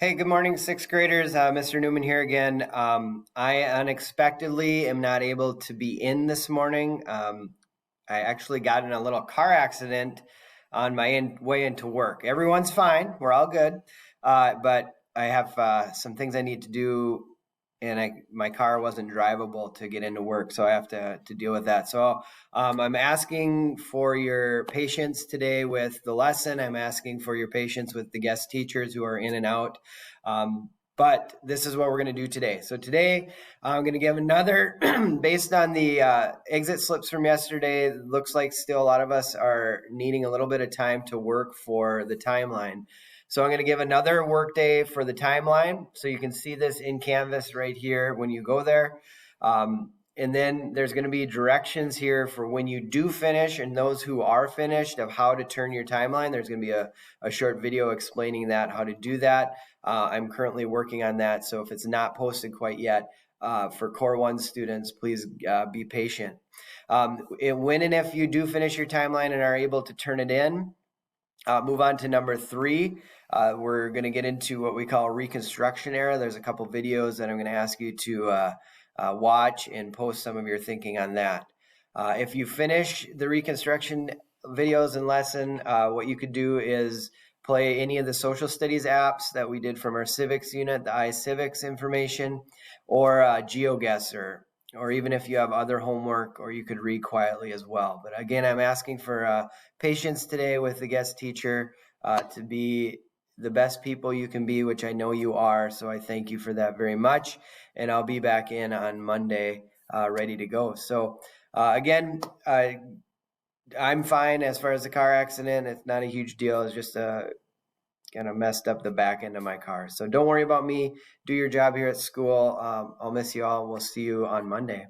Hey, good morning, sixth graders. Mr. Newman here again. I unexpectedly am not able to be in this morning. I actually got in a little car accident on my way into work. Everyone's fine. We're all good. But I have some things I need to do, and my car wasn't drivable to get into work, so I have to deal with that. So I'm asking for your patience today with the lesson. I'm asking for your patience with the guest teachers who are in and out. But this is what we're going to do today. So today I'm going to give another, based on the exit slips from yesterday, it looks like still a lot of us are needing a little bit of time to work for the timeline. So I'm going to give another work day for the timeline. So you can see this in Canvas right here when you go there. And then there's going to be directions here for when you do finish and those who are finished of how to turn your timeline. There's going to be a short video explaining that, how to do that. I'm currently working on that. So if it's not posted quite yet, for Core 1 students, please be patient. When and if you do finish your timeline and are able to turn it in, move on to number 3. We're going to get into what we call Reconstruction era. There's a couple videos that I'm going to ask you to watch and post some of your thinking on that. If you finish the Reconstruction videos and lesson, what you could do is play any of the social studies apps that we did from our civics unit, the iCivics information, or GeoGuessr, or even if you have other homework, or you could read quietly as well. But again, I'm asking for patience today with the guest teacher to be the best people you can be, which I know you are. So I thank you for that very much. And I'll be back in on Monday ready to go. So again, I'm fine as far as the car accident. It's not a huge deal. It's just kind of messed up the back end of my car. So don't worry about me. Do your job here at school. I'll miss you all. We'll see you on Monday.